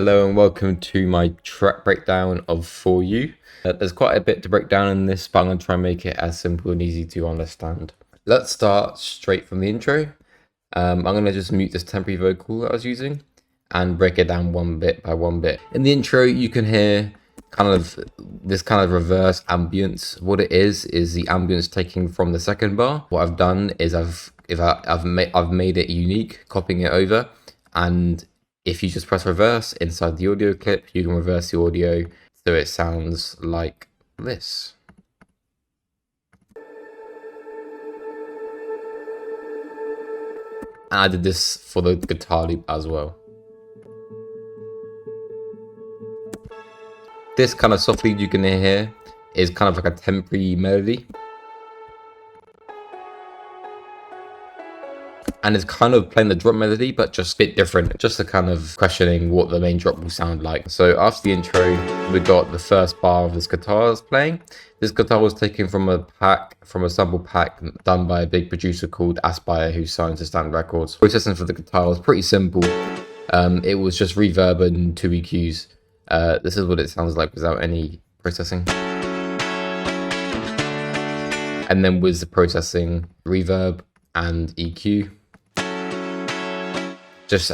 Hello and welcome to my track breakdown of For You. There's quite a bit to break down in this, but I'm going to try and make it as simple and easy to understand. Let's start straight from the intro. I'm going to just mute this temporary vocal that I was using and break it down one bit by one bit. In the intro, you can hear this kind of reverse ambience. What it is the ambience taken from the second bar. What I've done is I've made it unique, copying it over, and if you just press reverse inside the audio clip, you can reverse the audio so it sounds like this. And I did this for the guitar loop as well. This kind of soft lead you can hear here is kind of like a temporary melody. And it's kind of playing the drop melody, but just a bit different, just a kind of questioning what the main drop will sound like. So after the intro, we got the first bar of this guitar is playing. This guitar was taken from a sample pack done by a big producer called Aspire, who signed to Stand Records. Processing for the guitar was pretty simple. It was just reverb and 2 EQs. This is what it sounds like without any processing. And then with the processing, reverb and EQ, just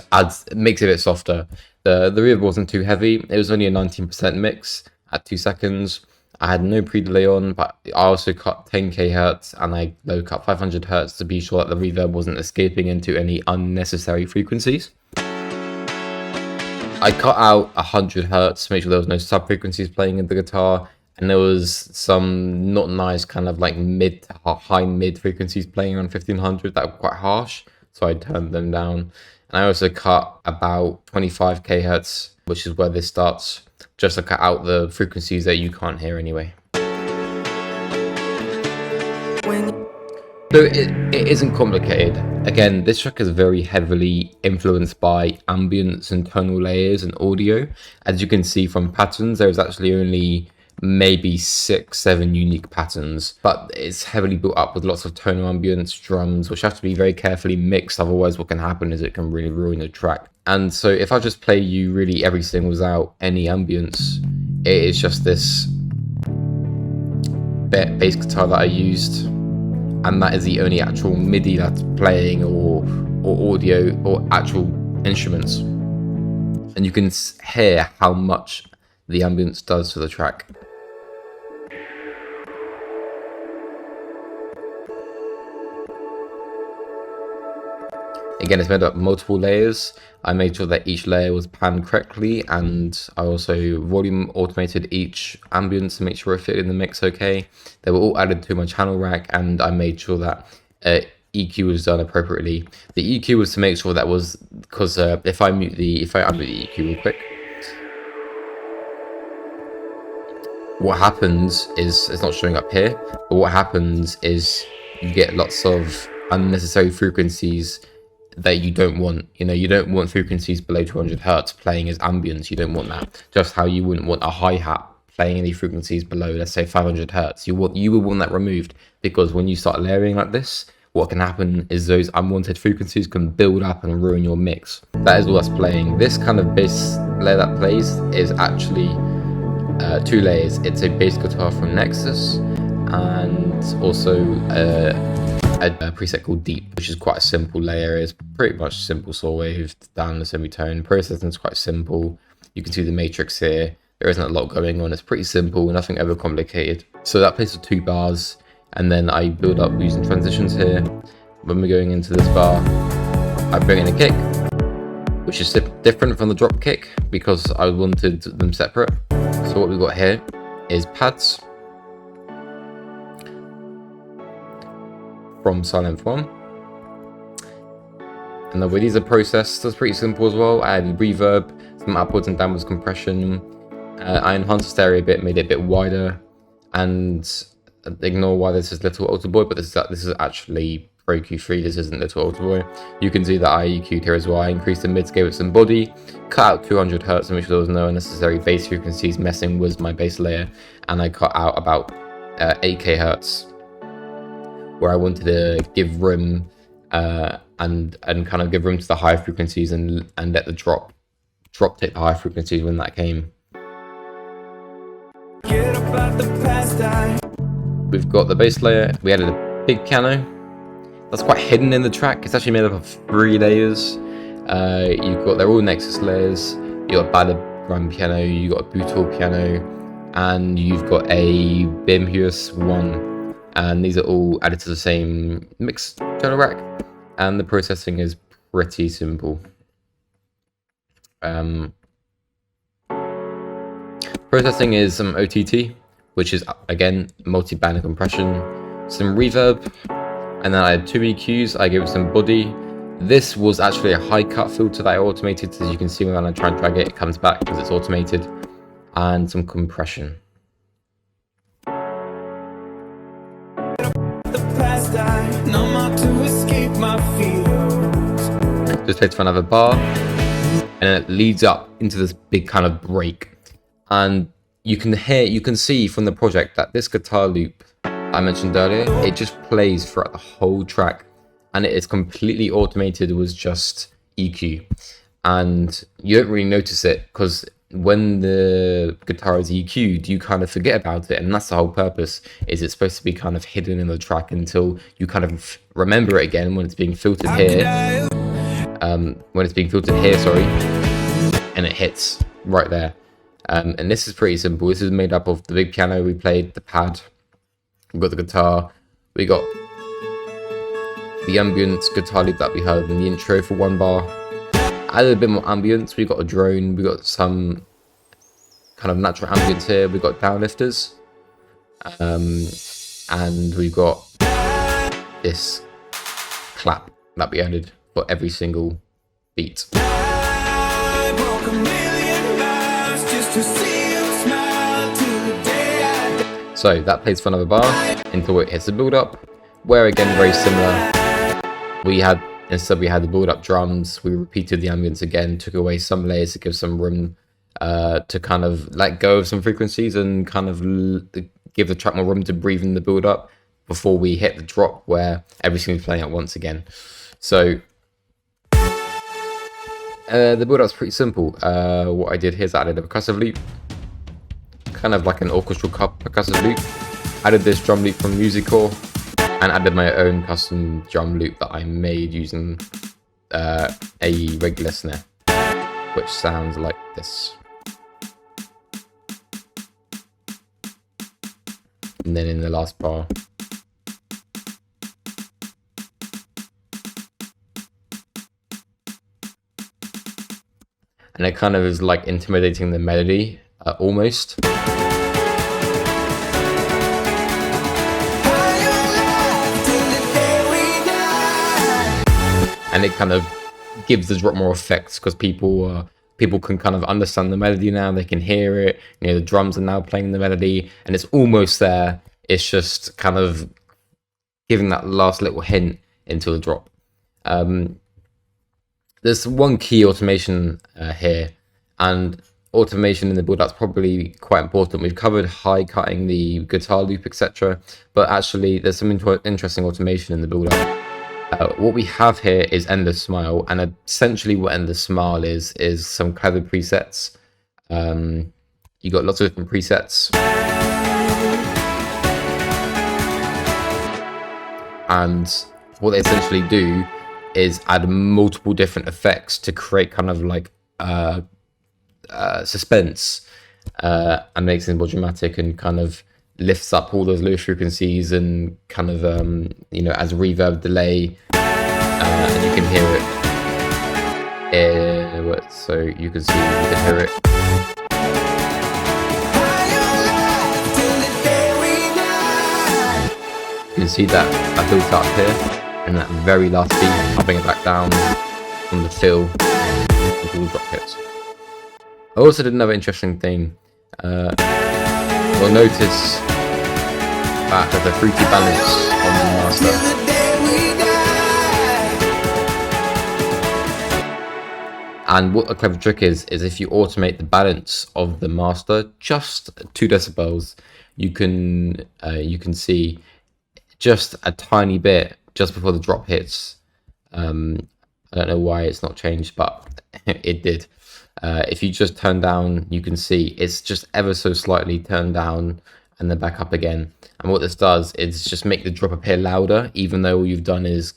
makes it a bit softer. The reverb wasn't too heavy. It was only a 19% mix at 2 seconds. I had no pre-delay on, but I also cut 10k hertz and I low cut 500 hertz to be sure that the reverb wasn't escaping into any unnecessary frequencies. I cut out 100 hertz to make sure there was no sub frequencies playing in the guitar, and there was some not nice kind of like mid to high mid frequencies playing around 1500 that were quite harsh, so I turned them down. And I also cut about 25k hertz, which is where this starts, just to cut out the frequencies that you can't hear anyway. So it isn't complicated. Again, this track is very heavily influenced by ambience and tonal layers and audio. As you can see from patterns, there's actually only maybe 6-7 unique patterns, but it's heavily built up with lots of tonal ambience, drums, which have to be very carefully mixed. Otherwise, what can happen is it can really ruin the track. And so if I just play you really everything without any ambience, it is just this bass guitar that I used, and that is the only actual MIDI that's playing or audio or actual instruments. And you can hear how much the ambience does for the track. Again, it's made up of multiple layers. I made sure that each layer was panned correctly, and I also volume automated each ambience to make sure it fit in the mix okay. They were all added to my channel rack, and I made sure that EQ was done appropriately. The EQ was to make sure that was, because if I unmute the EQ real quick, what happens is, it's not showing up here, but what happens is you get lots of unnecessary frequencies that you don't want. You know, you don't want frequencies below 200 hertz playing as ambience. You don't want that. Just how you wouldn't want a hi-hat playing any frequencies below, let's say, 500 hertz. You would want that removed, because when you start layering like this, what can happen is those unwanted frequencies can build up and ruin your mix. That is all that's playing. This kind of bass layer that plays is actually 2 layers. It's a bass guitar from Nexus, and also a preset called Deep, which is quite a simple layer. It's pretty much simple saw wave down the semitone. Processing is quite simple. You can see the matrix here. There isn't a lot going on. It's pretty simple, nothing ever complicated. So that plays for 2 bars, and then I build up using transitions here. When we're going into this bar, I bring in a kick, which is different from the drop kick because I wanted them separate. So what we've got here is pads from Silent 1, and the way these are processed is pretty simple as well. I added reverb, some upwards and downwards compression. I enhanced the stereo a bit, made it a bit wider, and ignore why this is Little Alter Boy, but this is actually Pro Q3. This isn't Little Alter Boy. You can see that I EQ'd here as well. I increased the mids, gave it some body, cut out 200 hertz to make sure there was no unnecessary bass frequencies messing with my bass layer, and I cut out about 8k hertz, where I wanted to give room and kind of give room to the high frequencies and let the drop drop hit the high frequencies when that came. We've got the bass layer. We added a big piano. That's quite hidden in the track. It's actually made up of 3 layers. They're all Nexus layers. You got a battleground piano, you got a Bootle piano, and you've got a Bimhus 1. And these are all added to the same mix channel rack. And the processing is pretty simple. Processing is some OTT, which is again multi-band compression, some reverb, and then I had 2 EQs. I gave it some body. This was actually a high cut filter that I automated. As you can see, when I try and drag it, it comes back because it's automated, and some compression. Just played for another bar, and it leads up into this big kind of break. And you can see from the project that this guitar loop I mentioned earlier, it just plays throughout the whole track, and it is completely automated with just EQ, and you don't really notice it because when the guitar is EQ'd, you kind of forget about it, and that's the whole purpose. Is it's supposed to be kind of hidden in the track until you kind of remember it again when it's being filtered here. Sorry, and it hits right there. And this is pretty simple. This is made up of the big piano we played, the pad, we've got the guitar, we got the ambience guitar loop that we heard in the intro for 1 bar. Added a bit more ambience. We got a drone, we got some kind of natural ambience here, we got downlifters, and we got this clap that we added for every single beat. So that plays for another bar until it hits the build up, where again very similar. Instead we had the build up drums. We repeated the ambience again, took away some layers to give some room to kind of let go of some frequencies and kind of give the track more room to breathe in the build up before we hit the drop where everything's playing at once again. So the build up's pretty simple. What I did here is I added a percussive loop, kind of like an orchestral percussive loop. Added this drum loop from Musicore, and added my own custom drum loop that I made using a regular snare, which sounds like this. And then in the last bar, and it kind of is like intimidating the melody, almost. And it kind of gives the drop more effects because people can kind of understand the melody now. They can hear it. You know, the drums are now playing the melody, and it's almost there. It's just kind of giving that last little hint into the drop. There's one key automation here, and automation in the build-up's probably quite important. We've covered high cutting the guitar loop, etc., but actually there's some interesting automation in the build-up. What we have here is Endless Smile, and essentially what Endless Smile is some clever presets. You got lots of different presets, and what they essentially do is add multiple different effects to create kind of like suspense, and makes it more dramatic and kind of lifts up all those low frequencies and kind of as reverb delay, and you can hear it. So you can hear it. You can see that I built up here, and that very last beat, I'll bring it back down from the fill until the drop hits. I also did another interesting thing. You'll notice that there's a fruity balance on the master. And what a clever trick is if you automate the balance of the master just 2 decibels, you can see just a tiny bit just before the drop hits. I don't know why it's not changed, but it did. If you just turn down, you can see it's just ever so slightly turned down and then back up again. And what this does is just make the drop appear louder, even though all you've done is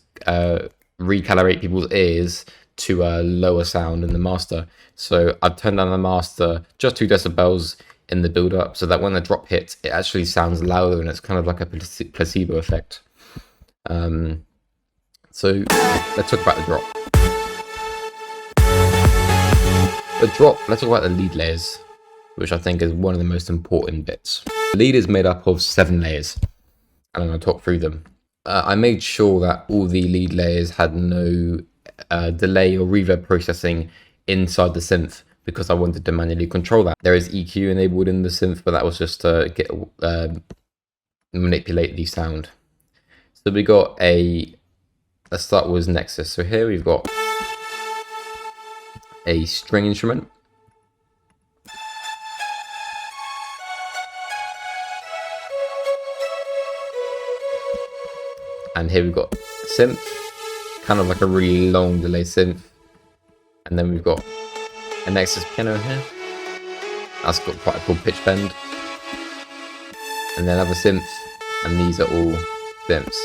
recalibrate people's ears to a lower sound in the master. So I've turned down the master just 2 decibels in the build up so that when the drop hits, it actually sounds louder and it's kind of like a placebo effect. So let's talk about the drop. Let's talk about the lead layers, which I think is one of the most important bits. The lead is made up of 7 layers, and I'm going to talk through them. I made sure that all the lead layers had no delay or reverb processing inside the synth because I wanted to manually control that. There is EQ enabled in the synth, but that was just to manipulate the sound. So we got let's start with Nexus. So here we've got a string instrument. And here we've got synth, kind of like a really long delay synth. And then we've got a Nexus piano here. That's got quite a cool pitch bend. And then another synth, and these are all synths.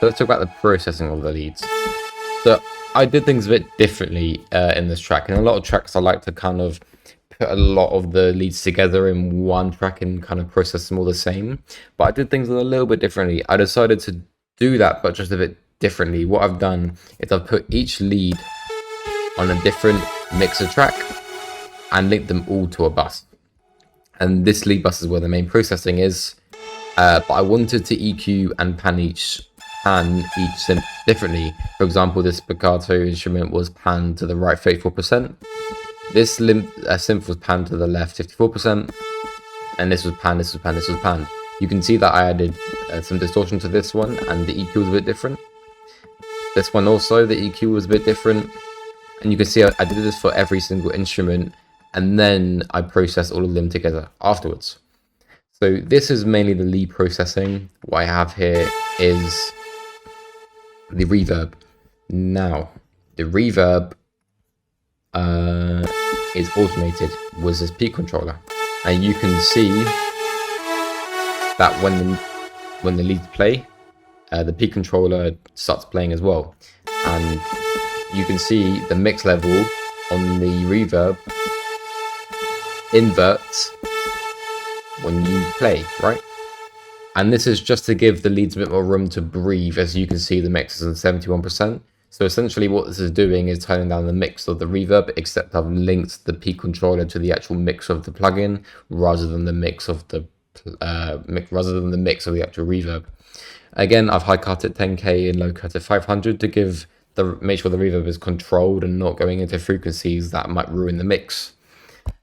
So let's talk about the processing of the leads. So I did things a bit differently in this track. In a lot of tracks, I like to kind of put a lot of the leads together in one track and kind of process them all the same. But I did things a little bit differently. I decided to do that, but just a bit differently. What I've done is I've put each lead on a different mixer track and linked them all to a bus. And this lead bus is where the main processing is. But I wanted to EQ and pan each synth differently. For example, this spiccato instrument was panned to the right 34%. This synth was panned to the left 54%. And this was panned, this was panned, this was panned. You can see that I added some distortion to this one, and the EQ was a bit different. This one also, the EQ was a bit different. And you can see I did this for every single instrument, and then I processed all of them together afterwards. So this is mainly the lead processing. What I have here is the reverb. Now, the reverb is automated with this peak controller, and you can see that when the leads play, the peak controller starts playing as well, and you can see the mix level on the reverb inverts when you play, right? And this is just to give the leads a bit more room to breathe. As you can see, the mix is on 71%. So essentially what this is doing is turning down the mix of the reverb, except I've linked the peak controller to the actual mix of the plugin rather than the mix of the actual reverb. Again, I've high cut at 10k and low cut at 500 to make sure the reverb is controlled and not going into frequencies that might ruin the mix.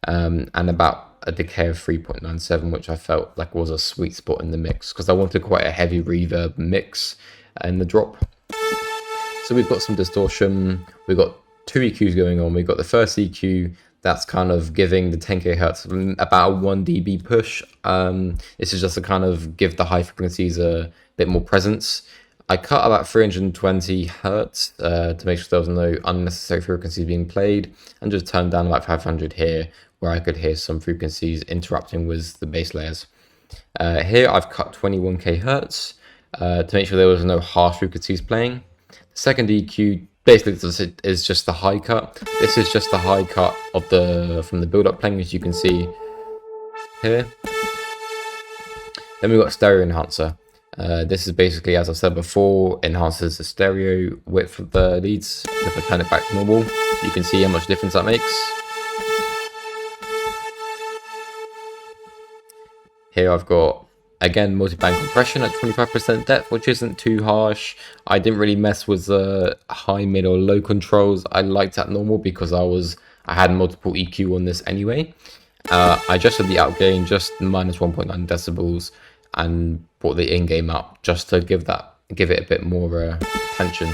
And about a decay of 3.97, which I felt like was a sweet spot in the mix because I wanted quite a heavy reverb mix in the drop. So we've got some distortion, we've got 2 EQs going on. We've got the first EQ that's kind of giving the 10k hertz about a 1 dB push. This is just to kind of give the high frequencies a bit more presence. I cut about 320 hertz to make sure there was no unnecessary frequencies being played, and just turned down about 500 here, where I could hear some frequencies interrupting with the bass layers. Here I've cut 21k hertz to make sure there was no harsh frequencies playing. The second EQ basically is just the high cut. This is just the high cut of from the build-up playing, as you can see here. Then we've got stereo enhancer. This is basically, as I said before, enhances the stereo width of the leads. If I turn it back to normal, you can see how much difference that makes. Here I've got, again, multi-band compression at 25% depth, which isn't too harsh. I didn't really mess with the high, mid, or low controls. I liked that normal because I had multiple EQ on this anyway. I adjusted the out gain just minus 1.9 decibels and brought the in-game up just to give it a bit more tension.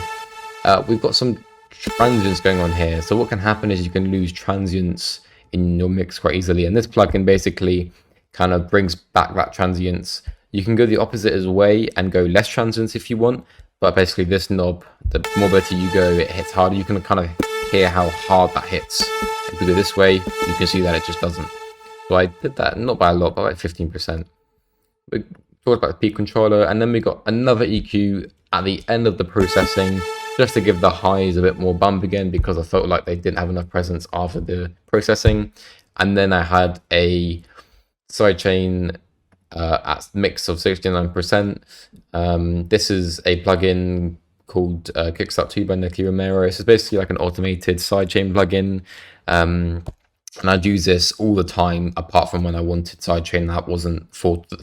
We've got some transients going on here. So what can happen is you can lose transients in your mix quite easily, and this plugin basically kind of brings back that transients. You can go the opposite as way and go less transients if you want, But basically this knob, the more vertical you go, it hits harder. You can kind of hear how hard that hits. If you go this way, you can see that it just doesn't. So I did that, not by a lot, but like 15%. We talked about the peak controller, and then we got another EQ at the end of the processing, just to give the highs a bit more bump again, because I felt like they didn't have enough presence after the processing. And then I had a sidechain at mix of 69%. This is a plugin called Kickstart 2 by Nicky Romero. It's basically like an automated sidechain plugin. And I'd use this all the time, apart from when I wanted sidechain that wasn't four to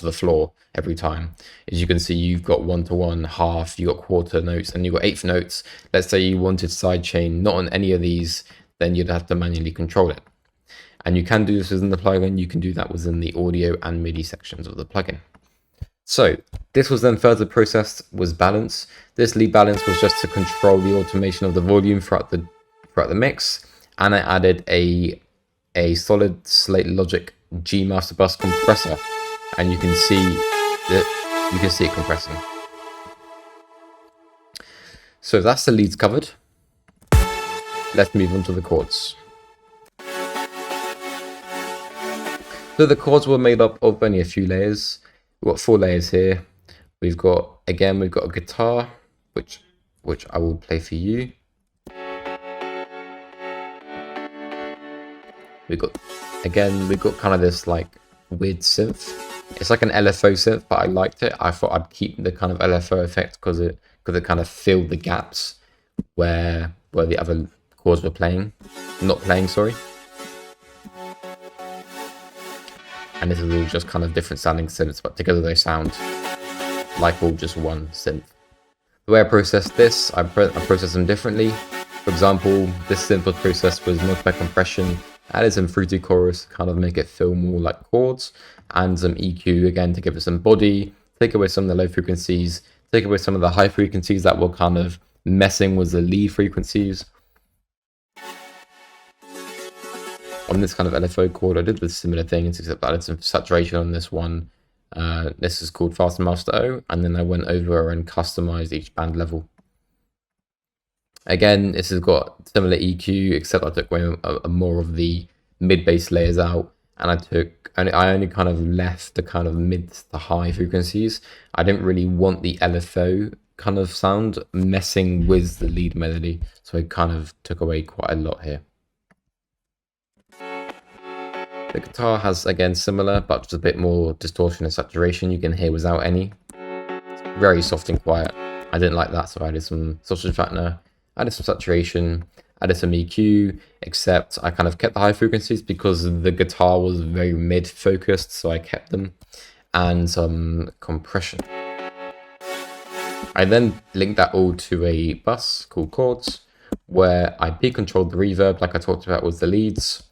the floor every time. As you can see, you've got 1-to-1, half, you got quarter notes, and you got eighth notes. Let's say you wanted sidechain not on any of these, then you'd have to manually control it. And you can do this within the plugin. You can do that within the audio and MIDI sections of the plugin. So this was then further processed was balance. This lead balance was just to control the automation of the volume throughout the mix. And I added a solid slate logic G master bus compressor, and you can see it compressing. So that's the leads covered. Let's move on to the chords. So the chords were made up of only a few layers. We've got 4 layers here. We've got a guitar, which I will play for you. We've got kind of this like weird synth. It's like an LFO synth, but I liked it. I thought I'd keep the kind of LFO effect because it kind of filled the gaps where the other chords were not playing, sorry. And this is all just kind of different sounding synths, but together they sound like all just one synth. The way I processed this, I processed them differently. For example, this synth was processed with multiple compression, added some fruity chorus to kind of make it feel more like chords, and some EQ again to give it some body, take away some of the low frequencies, take away some of the high frequencies that were kind of messing with the lead frequencies. On this kind of LFO chord, I did the similar things, except I added some saturation on this one. This is called Fast Master O, and then I went over and customized each band level. Again, this has got similar EQ, except I took away more of the mid-bass layers out, and I only kind of left the kind of mid to high frequencies. I didn't really want the LFO kind of sound messing with the lead melody, so I kind of took away quite a lot here. The guitar has, again, similar, but just a bit more distortion and saturation you can hear without any. It's very soft and quiet. I didn't like that, so I added some sausage fattener, added some saturation, added some EQ, except I kind of kept the high frequencies because the guitar was very mid-focused, so I kept them, and some compression. I then linked that all to a bus called chords, where I peak-controlled the reverb, like I talked about with the leads.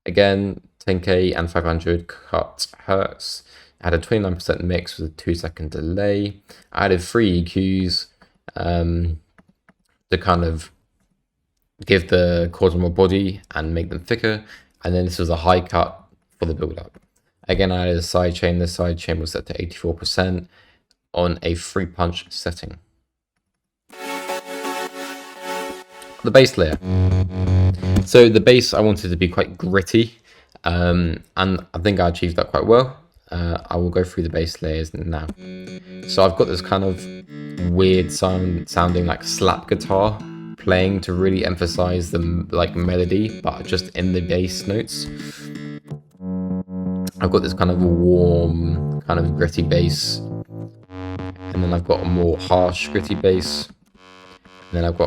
Again, 10K and 500 cut hertz. I had a 29% mix with a 2-second delay. I added 3 EQs to kind of give the chords more body and make them thicker. And then this was a high cut for the build up. Again, I added a sidechain. The sidechain was set to 84% on a 3-punch setting. The bass layer. So the bass I wanted to be quite gritty, and I think I achieved that quite well. I will go through the bass layers now. So I've got this kind of weird sounding like slap guitar playing to really emphasize the like melody, but just in the bass notes. I've got this kind of warm, kind of gritty bass, and then I've got a more harsh gritty bass. And then I've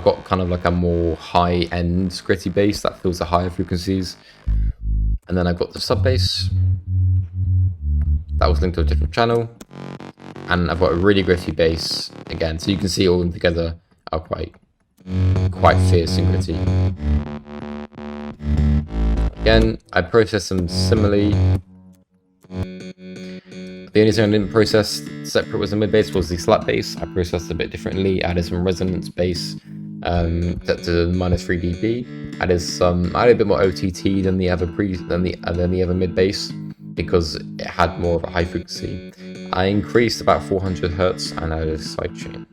got kind of like a more high-end gritty bass that fills the higher frequencies. And then I've got the sub bass that was linked to a different channel. And I've got a really gritty bass again, so you can see all of them together are quite fierce and gritty. Again, I processed them similarly. The only thing I didn't process separate was the mid bass was the slap bass. I processed a bit differently, added some resonance bass set to -3 dB. Added a bit more OTT than the other mid bass because it had more of a high frequency. I increased about 400 hertz and added a sidechain.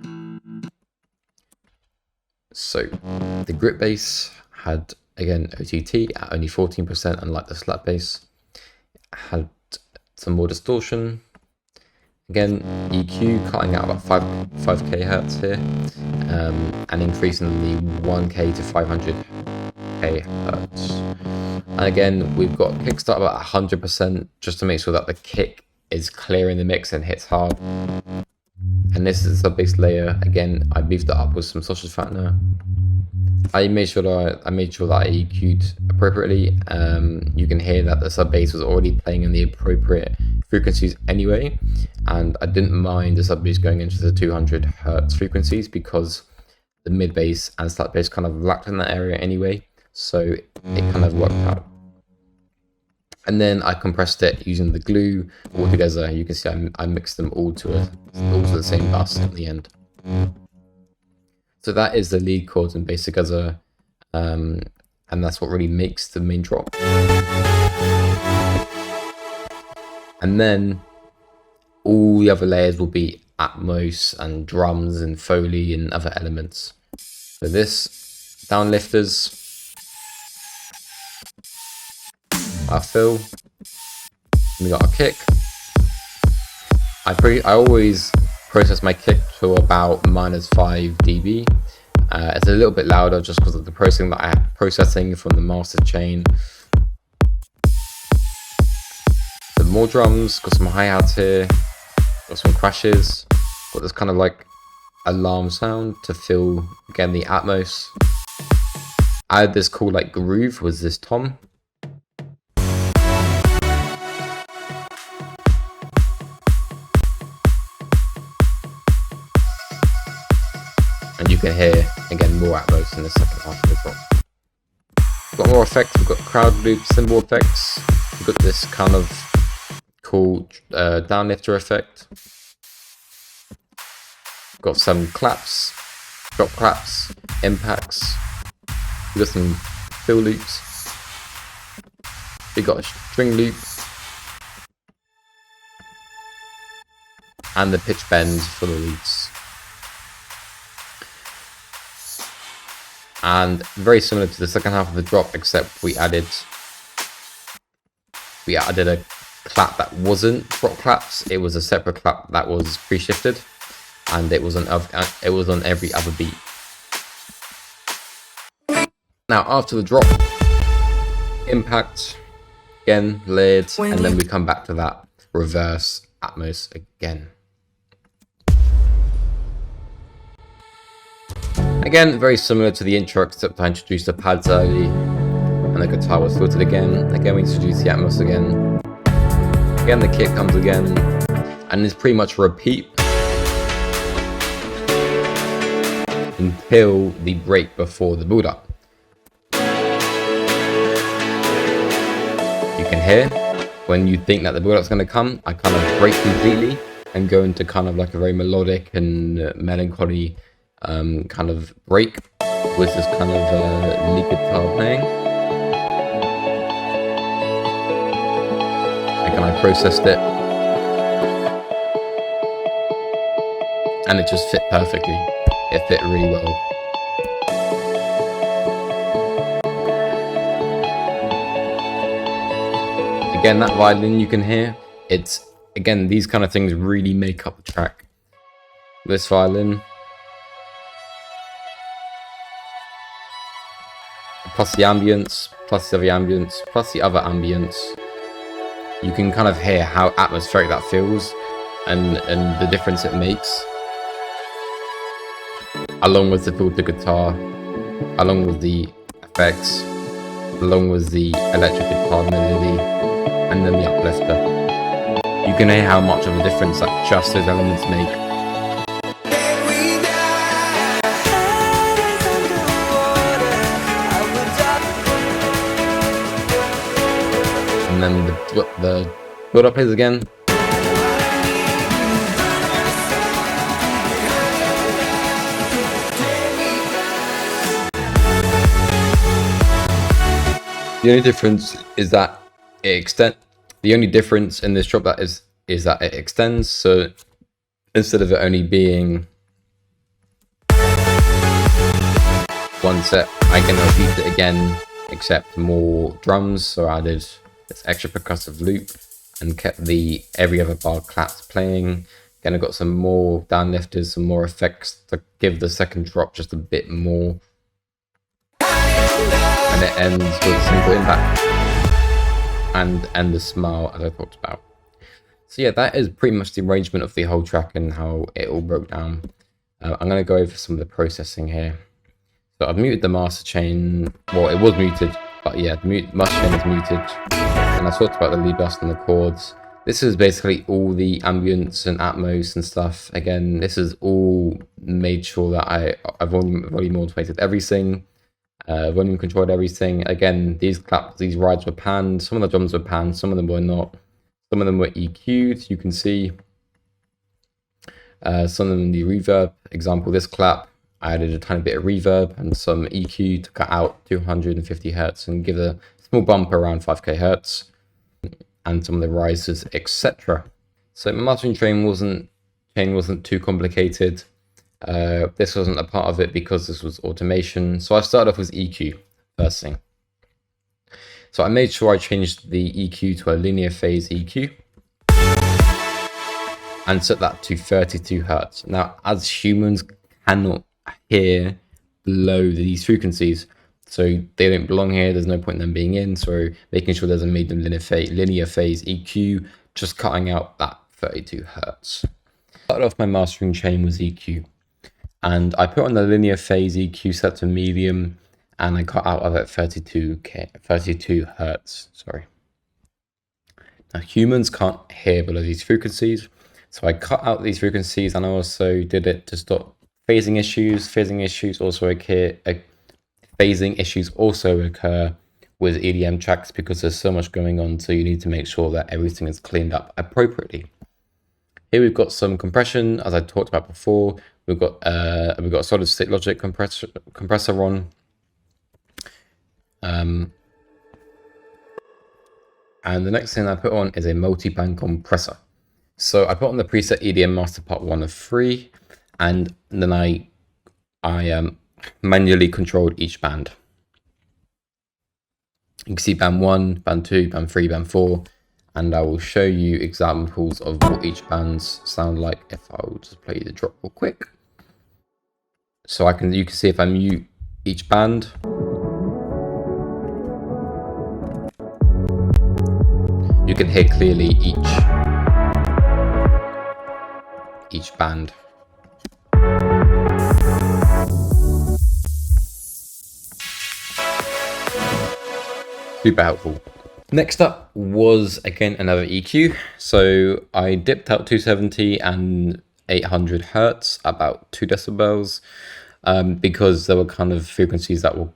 So the grip bass had, again, OTT at only 14%, unlike the slap bass. Had some more distortion. Again, EQ cutting out about 5k hertz here, and increasing the 1k to 500k hertz. And again, we've got kickstart about 100% just to make sure that the kick is clear in the mix and hits hard. And this is the sub-bass layer. Again, I beefed it up with some sausage fattener. I made sure that I EQ'd appropriately. You can hear that the sub-bass was already playing in the appropriate frequencies anyway, and I didn't mind the sub-bass going into the 200 hertz frequencies because the mid-bass and slap bass kind of lacked in that area anyway, so it kind of worked out. And then I compressed it using the glue all together. You can see I mixed them all to the same bus at the end. So that is the lead chords and bass together, and that's what really makes the main drop. And then all the other layers will be Atmos and drums and Foley and other elements. So this, downlifters, our fill, we got our kick. I always process my kick to about -5 dB. It's a little bit louder just because of the processing from the master chain. Some more drums, got some hi-hats here, got some crashes, got this kind of like alarm sound to fill, again, the Atmos. I had this cool like groove with this tom. And you can hear, again, more Atmos in the second half of the drop. Got more effects, we've got crowd loop, cymbal effects, we've got this kind of cool downlifter effect. Got some claps, drop claps, impacts, we've got some fill loops, we've got a string loop, and the pitch bends for the leads. And very similar to the second half of the drop, except we added a clap that wasn't drop claps. It was a separate clap that was pre-shifted, and it was on every other beat. Now after the drop, impact, again layered, and then we come back to that reverse Atmos again. Again, very similar to the intro, except I introduced the pads early and the guitar was filtered again. Again, we introduced the Atmos again. Again, the kick comes again, and it's pretty much a repeat until the break before the build up. You can hear when you think that the build up's going to come, I kind of break completely and go into kind of like a very melodic and melancholy kind of break with this kind of lead guitar playing. And I processed it, and it just fit perfectly. It fit really well. Again, that violin you can hear, it's, again, these kind of things really make up the track. This violin, plus the ambience, plus the other ambience, you can kind of hear how atmospheric that feels and the difference it makes, along with the filter guitar, along with the effects, along with the electric guitar melody, and then the uplifter. You can hear how much of a difference that just those elements make. And then the build-up plays again. The only difference is that the only difference in this drop that is is that it extends. So instead of it only being one set, I can repeat it again, except more drums. So I added this extra percussive loop and kept the every other bar claps playing. Again, I got some more downlifters, some more effects to give the second drop just a bit more. And it ends with a simple impact and the smile, as I talked about. So yeah, that is pretty much the arrangement of the whole track and how it all broke down. I'm going to go over some of the processing here. So I've muted the master chain. Well, it was muted, but yeah, the master chain is muted. And I talked about the lead bus and the chords. This is basically all the ambience and atmos and stuff. Again, this is all made sure that I've volume automated everything. Volume controlled everything. Again, these rides were panned. Some of the drums were panned, some of them were not. Some of them were EQ'd, you can see. Some of them the reverb. Example, this clap, I added a tiny bit of reverb and some EQ to cut out 250 hertz and give a small bump around 5k hertz. And some of the rises, etc. So my mastering chain wasn't too complicated. This wasn't a part of it because this was automation. So I started off with EQ first thing. So I made sure I changed the EQ to a linear phase EQ and set that to 32 hertz. Now, as humans cannot hear below these frequencies, so they don't belong here. There's no point in them being in. So making sure there's a medium linear phase EQ, just cutting out that 32 hertz. Started off my mastering chain was EQ. And I put on the linear phase EQ set to medium, and I cut out of it 32 hertz. Sorry. Now humans can't hear below these frequencies, so I cut out these frequencies, and I also did it to stop phasing issues. Phasing issues also occur with EDM tracks because there's so much going on, so you need to make sure that everything is cleaned up appropriately. Here we've got some compression, as I talked about before. We've got solid state logic compressor on. And the next thing I put on is a multi-band compressor. So I put on the preset EDM master part 1 of 3, and then I manually controlled each band. You can see band 1, band 2, band 3, band 4, and I will show you examples of what each bands sound like if I will just play the drop real quick. So you can see if I mute each band, you can hear clearly each band. Super helpful. Next up was again another EQ. So I dipped out 270 and 800 hertz, about 2 decibels, because there were kind of frequencies that were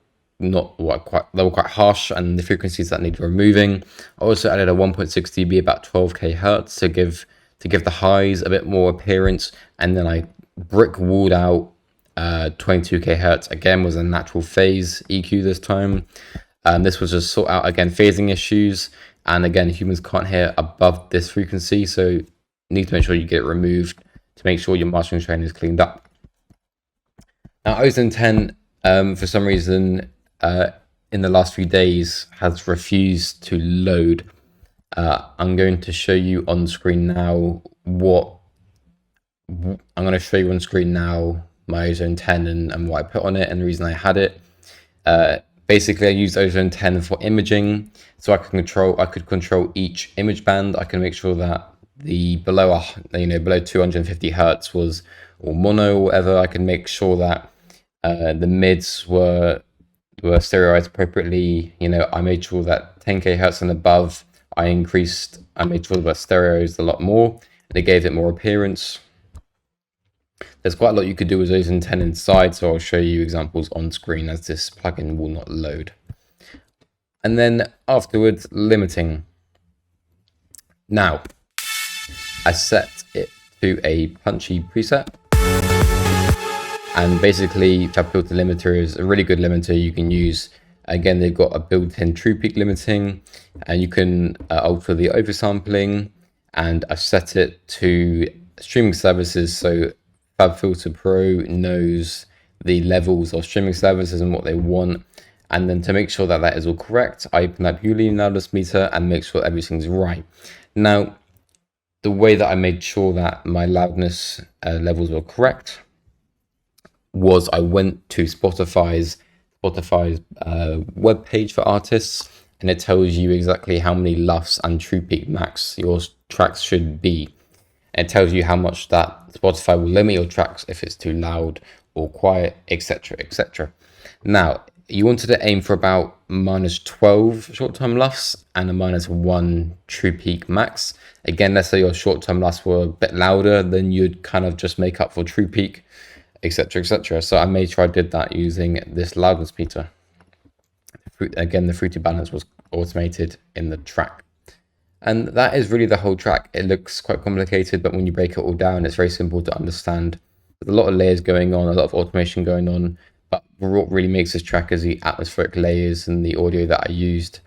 quite harsh, and the frequencies that needed removing. I also added a 1.6 dB, about 12k hertz, to give the highs a bit more appearance, and then I brick walled out 22k hertz. Again, was a natural phase EQ this time. This was just sort out again phasing issues, and again humans can't hear above this frequency, so you need to make sure you get it removed to make sure your mastering chain is cleaned up. Now Ozone 10 for some reason in the last few days has refused to load. I'm going to show you on screen now my Ozone 10 and what I put on it and the reason I had it. Basically, I used Ozone 10 for imaging, so I could control each image band. I can make sure that the below 250 hertz was or mono or whatever. I can make sure that the mids were stereoized appropriately. I made sure that 10k hertz and above, I made sure that stereoized a lot more, and it gave it more appearance. There's quite a lot you could do with Ozone 10 inside, so I'll show you examples on screen as this plugin will not load. And then afterwards, limiting. Now, I set it to a punchy preset. And basically, Fab Filter Limiter is a really good limiter you can use. Again, they've got a built-in true peak limiting, and you can alter the oversampling. and I've set it to streaming services. So FabFilter Pro knows the levels of streaming services and what they want. And then to make sure that that is all correct, I open up Boolean loudness meter and make sure everything's right. Now, the way that I made sure that my loudness levels were correct was I went to Spotify's web page for artists, and it tells you exactly how many LUFS and true peak max your tracks should be. And it tells you how much that Spotify will limit your tracks if it's too loud or quiet, etc., etc. Now, you wanted to aim for about -12 short-term LUFS and a -1 true peak max. Again, let's say your short-term LUFS were a bit louder, then you'd kind of just make up for true peak, etc., etc. So I made sure I did that using this loudness meter. Again, the fruity balance was automated in the track. And that is really the whole track. It looks quite complicated, but when you break it all down, it's very simple to understand. There's a lot of layers going on, a lot of automation going on, but what really makes this track is the atmospheric layers and the audio that I used.